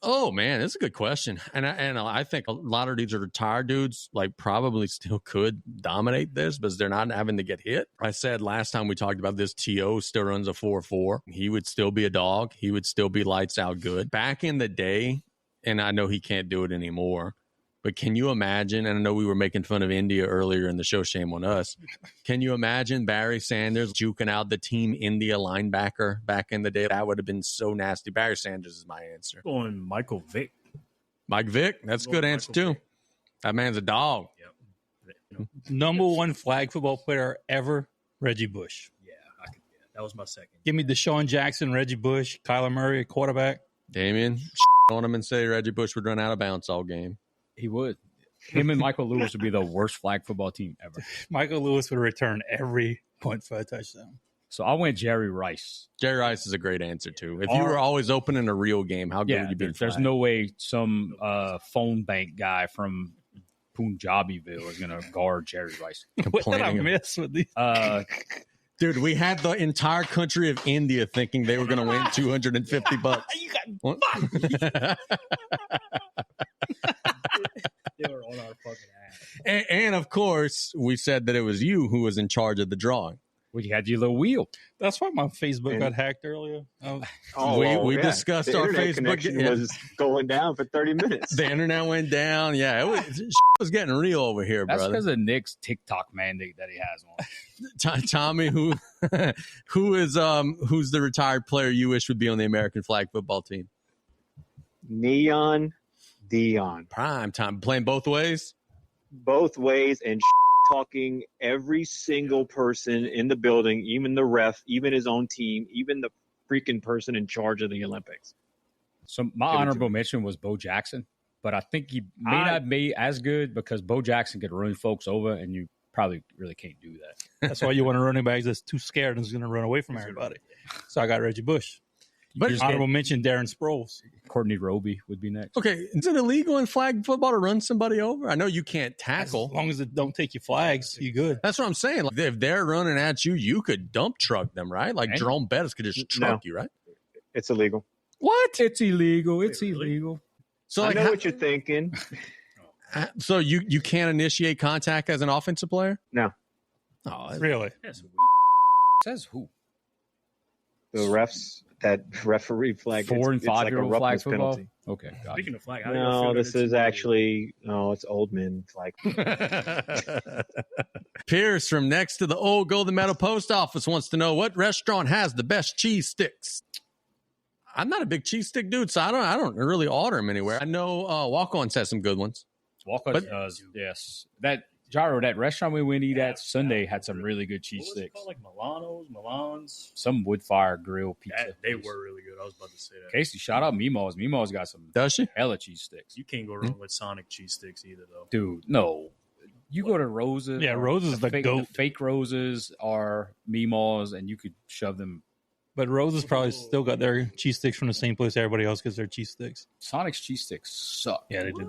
Oh, man, that's a good question. And I think a lot of these are retired dudes, like probably still could dominate this, but they're not having to get hit. I said last time we talked about this, T.O. still runs a 4.4. He would still be a dog. He would still be lights out good. Back in the day, and I know he can't do it anymore, but can you imagine, and I know we were making fun of India earlier in the show, shame on us. Can you imagine Barry Sanders juking out the Team India linebacker back in the day? That would have been so nasty. Barry Sanders is my answer. Going Michael Vick. Mike Vick, that's a good answer too. That man's a dog. Yep. Number 1 flag football player ever, Reggie Bush. Yeah, that was my second. Give me Deshaun Jackson, Reggie Bush, Kyler Murray, quarterback. Damien, on him and say Reggie Bush would run out of bounds all game. He would. Him and Michael Lewis would be the worst flag football team ever. Michael Lewis would return every point for a touchdown. So I went Jerry Rice. Jerry Rice is a great answer, too. If you were always opening a real game, how good would you be? There's no way some phone bank guy from Punjabiville is going to guard Jerry Rice. What did I miss with these? Dude, we had the entire country of India thinking they were going to win $250. You got They were on our fucking ass. And of course, we said that it was you who was in charge of the drawing. We had your little wheel. That's why my Facebook got hacked earlier. We discussed the our internet Facebook. connection was going down for 30 minutes. The internet went down. Yeah, it was getting real over here, That's brother. because of Nick's TikTok mandate that he has on. Tommy, who's the retired player you wish would be on the American flag football team? Neon Dion. Prime time, playing both ways. Both ways and talking every single person in the building, even the ref, even his own team, even the freaking person in charge of the Olympics. So my honorable mention was Bo Jackson, but I think he may not be as good because Bo Jackson could run folks over, and you probably really can't do that. That's why you want a running back that's too scared and is going to run away from everybody. So I got Reggie Bush. But honorable mention Darren Sproles. Courtney Roby would be next. Okay, is it illegal in flag football to run somebody over? I know you can't tackle. As long as it don't take your flags, you good. That's what I'm saying. Like, if they're running at you, you could dump truck them, right? Like Jerome Bettis could just truck you, right? It's illegal. What? It's illegal. It's illegal. So I know what you're thinking. So you can't initiate contact as an offensive player? No. Oh, really? Says who? The refs. That referee flag. 4 and 5 year old flag football. Penalty. Okay. Speaking of flag, No, this is actually it's old men flag. Pierce from next to the old Golden Meadow Post Office wants to know what restaurant has the best cheese sticks. I'm not a big cheese stick dude, so I don't really order them anywhere. I know Walk-Ons has some good ones. Walk-Ons does, yes. That Gyro, that restaurant we went to eat at Sunday had some really good cheese sticks. Called, like Milano's? Some wood fire grill pizza. They were really good. I was about to say that. Casey, shout out Mimo's. Mimo's got some Does she? hella cheese sticks. You can't go wrong with Sonic cheese sticks either, though. Dude, no. You go to Rose's. Yeah, Rose's is the goat. The fake Roses are Mimo's, and you could shove them. But Rose's probably still got their cheese sticks from the same place everybody else gets their cheese sticks. Sonic's cheese sticks suck. Yeah, they did.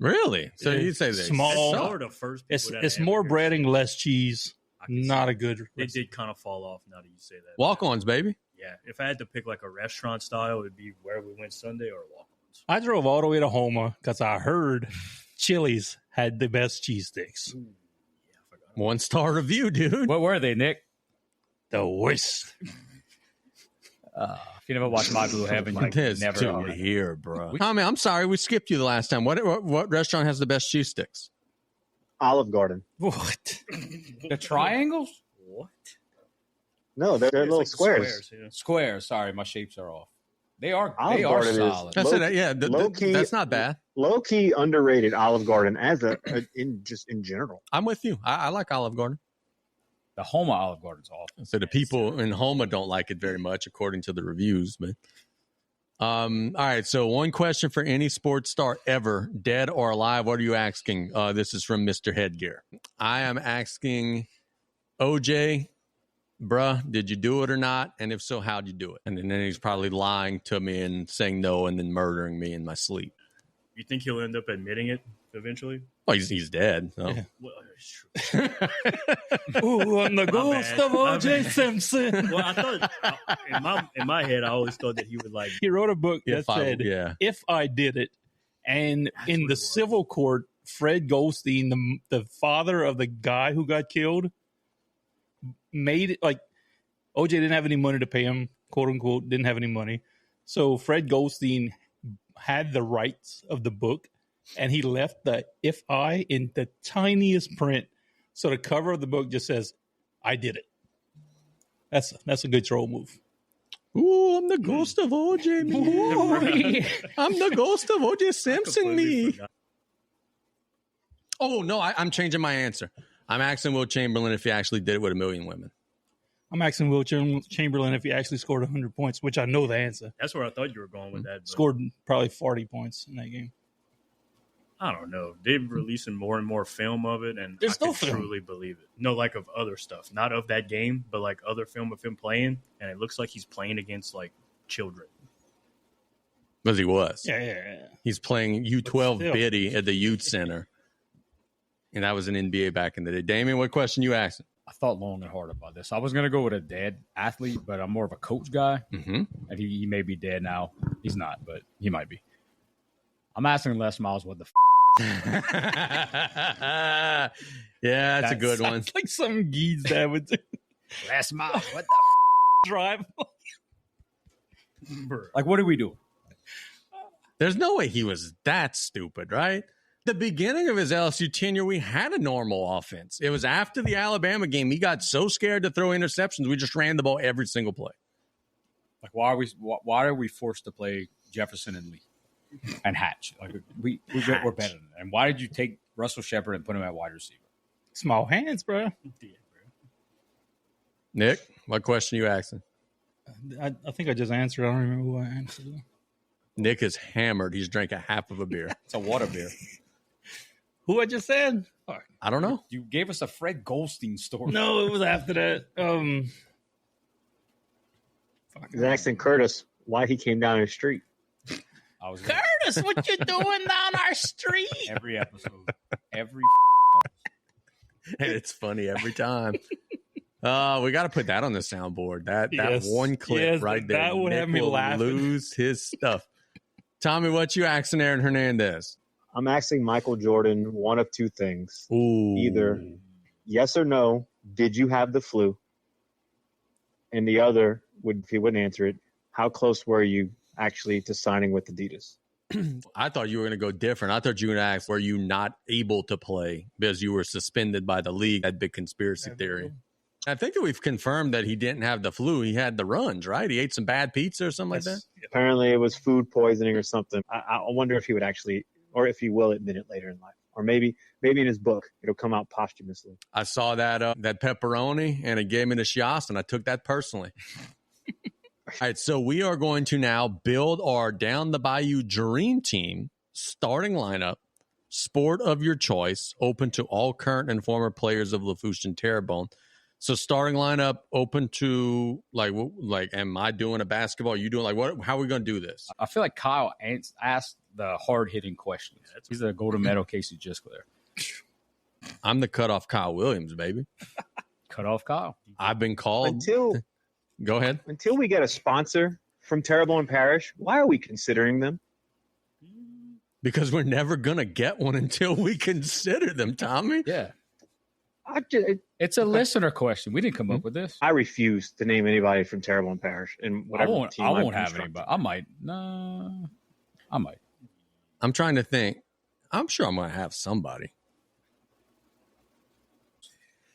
Really? So you say they're small. The first it's more breading, less cheese. Not a good. It did kind of fall off now that you say that. Walk-Ons, baby. Yeah, if I had to pick like a restaurant style, it'd be where we went Sunday or Walk-Ons. I drove all the way to Houma because I heard Chili's had the best cheese sticks. 1-star review, dude. What were they, Nick? The worst. If you never watched My Blue Heaven, you This never dude here, bro. Tommy, I'm sorry, we skipped you the last time. What restaurant has the best cheese sticks? Olive Garden. What? The triangles? What? No, they're little like squares. Squares. Sorry, my shapes are off. They are Garden solid. That's it. Yeah, low-key, that's not bad. Low key underrated Olive Garden as in general. I'm with you. I like Olive Garden. The Houma Olive Garden's awful. So the people in Houma don't like it very much, according to the reviews. But all right. So one question for any sports star ever, dead or alive. What are you asking? This is from Mr. Headgear. I am asking OJ, bruh, did you do it or not? And if so, how'd you do it? And then he's probably lying to me and saying no and then murdering me in my sleep. You think he'll end up admitting it eventually? Oh, he's dead. So. Yeah. Well, it's true. Ooh, I'm the ghost bad. of My O.J. bad. Simpson. Well, I thought in my head, I always thought that he would like. He wrote a book that said, yeah. "If I did it," and in the civil court, Fred Goldstein, the father of the guy who got killed, made it like OJ didn't have any money to pay him, quote unquote, didn't have any money, so Fred Goldstein had the rights of the book, and he left the "if I" in the tiniest print, so the cover of the book just says, "I did it." That's a good troll move. Ooh, I'm the ghost of OJ, me. I'm the ghost of OJ Simpson, me. Oh, no, I'm changing my answer. I'm asking Will Chamberlain if he actually did it with 1 million women. I'm asking Will Chamberlain if he actually scored 100 points, which I know the answer. That's where I thought you were going with that. But Scored probably 40 points in that game. I don't know. They're releasing more and more film of it, and There's I no can film. truly believe it. No, like of other stuff, not of that game, but like other film of him playing, and it looks like he's playing against like children. Because he was. Yeah. He's playing But U12 still. biddy at the youth center. And that was an NBA back in the day. Damien, what question you asking? I thought long and hard about this. I was going to go with a dead athlete, but I'm more of a coach guy. Mm-hmm. And he may be dead now. He's not, but he might be. I'm asking Les Miles what the Yeah, that's a good one. Sounds like some geese that would do. Les Miles, what Drive. Like, what do we do? There's no way he was that stupid, right? The beginning of his LSU tenure, we had a normal offense. It was after the Alabama game. He got so scared to throw interceptions, we just ran the ball every single play. Like, why are we forced to play Jefferson and Lee and Hatch? Like, we're better than that. And why did you take Russell Shepard and put him at wide receiver? Small hands, bro. Nick, what question you asking? I think I just answered. I don't remember who I answered. Nick is hammered. He's drank a half of a beer. It's a water beer. Who I just said? I don't know. You gave us a Fred Goldstein story. No, it was after that. He's asking Curtis why he came down the street. I was Curtis, what you doing down our street? every episode. Every And it's funny every time. We got to put that on the soundboard. That Yes. one clip Yes, right there. that would Nick have me will laughing. lose his stuff. Tommy, what you asking Aaron Hernandez? I'm asking Michael Jordan one of two things. Ooh. Either yes or no, did you have the flu? And the other, if he wouldn't answer it, how close were you actually to signing with Adidas? I thought you were going to go different. I thought you were going to ask, were you not able to play because you were suspended by the league? That big conspiracy theory. I think that we've confirmed that he didn't have the flu. He had the runs, right? He ate some bad pizza or something like that. Apparently it was food poisoning or something. I wonder if he would actually, or if he will admit it later in life. Or maybe in his book, it'll come out posthumously. I saw that pepperoni, and it gave me the shots, and I took that personally. All right, so we are going to now build our Down the Bayou Dream Team starting lineup, sport of your choice, open to all current and former players of Lafourche and Terrebonne. So starting lineup open to like, am I doing a basketball? You doing what? How are we going to do this? I feel like Kyle asked the hard-hitting questions. He's the golden medal Casey Jisco there. I'm the cutoff Kyle Williams, baby. Cut off Kyle. I've been called. Go ahead. Until we get a sponsor from Terrebonne Parish, why are we considering them? Because we're never going to get one until we consider them, Tommy. Yeah. It's a listener question. We didn't come up with this. I refuse to name anybody from Terrebonne Parish. And whatever I team won't I've have anybody. I might. No, I might. I'm trying to think. I'm sure I'm going to have somebody.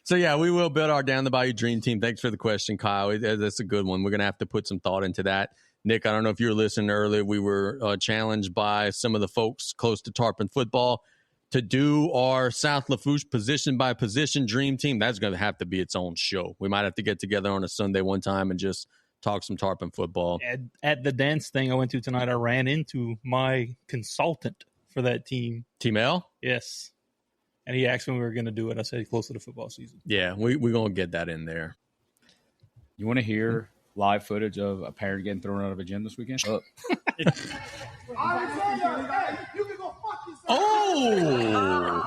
So, yeah, we will build our Down the Bayou Dream Team. Thanks for the question, Kyle. That's a good one. We're going to have to put some thought into that. Nick, I don't know if you were listening earlier. We were challenged by some of the folks close to Tarpon football to do our South Lafourche position-by-position Dream Team. That's going to have to be its own show. We might have to get together on a Sunday one time and just talk some Tarpon football. At the dance thing I went to tonight, I ran into my consultant for that team. Team L? Yes. And he asked when we were going to do it. I said close to the football season. Yeah, we're going to get that in there. You want to hear live footage of a parent getting thrown out of a gym this weekend? Oh!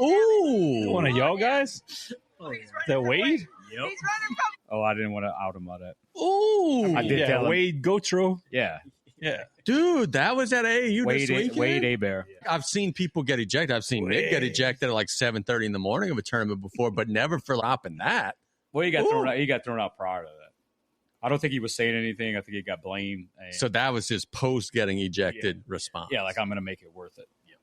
Ooh! One of y'all guys? That Wade? Yep. Oh, I didn't want to out him on that. Ooh! I did tell him. Wade Gotro. Yeah. Yeah. Dude, that was at AAU this weekend? Wade Abear. I've seen people get ejected. I've seen Nick get ejected at like 7:30 in the morning of a tournament before, but never for stopping that. Well, he got thrown out. He got thrown out prior to that. I don't think he was saying anything. I think he got blamed. So that was his post getting ejected response. Yeah, like I'm going to make it worth it. Yeah.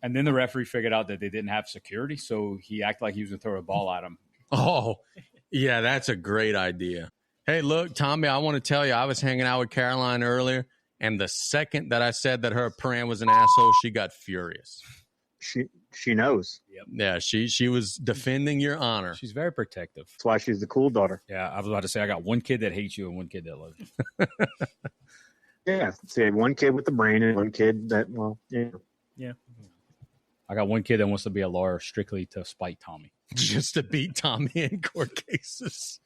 And then the referee figured out that they didn't have security, so he acted like he was going to throw a ball at him. Oh, yeah, that's a great idea. Hey, look, Tommy, I want to tell you, I was hanging out with Caroline earlier, and the second that I said that her parent was an asshole, she got furious. She knows. Yep. Yeah, she was defending your honor. She's very protective. That's why she's the cool daughter. Yeah, I was about to say I got one kid that hates you and one kid that loves you. Yeah. See, one kid with the brain and one kid that, well, yeah. Yeah. I got one kid that wants to be a lawyer strictly to spite Tommy. Just to beat Tommy in court cases.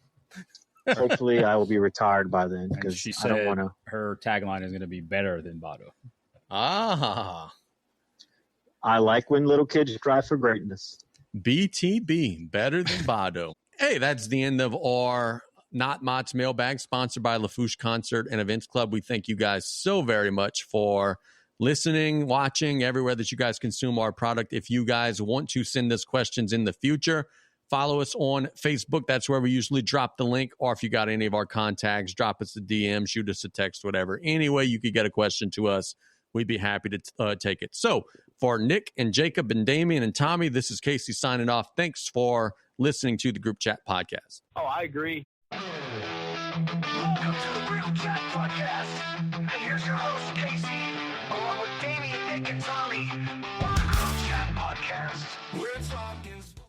Hopefully, I will be retired by then And because she I don't said want to. her tagline is going to be better than Vado. Ah. I like when little kids strive for greatness. BTB, better than Vado. Hey, that's the end of our Not Mott's Mailbag, sponsored by Lafourche Concert and Events Club. We thank you guys so very much for listening, watching, everywhere that you guys consume our product. If you guys want to send us questions in the future, follow us on Facebook. That's where we usually drop the link. Or if you got any of our contacts, drop us a DM, shoot us a text, whatever. Any way you could get a question to us, we'd be happy to take it. So for Nick and Jacob and Damian and Tommy, this is Casey signing off. Thanks for listening to the Group Chat Podcast. Oh, I agree. Welcome to the Real Chat Podcast. And here's your host, Casey, along with Davey, Nick, and Tom.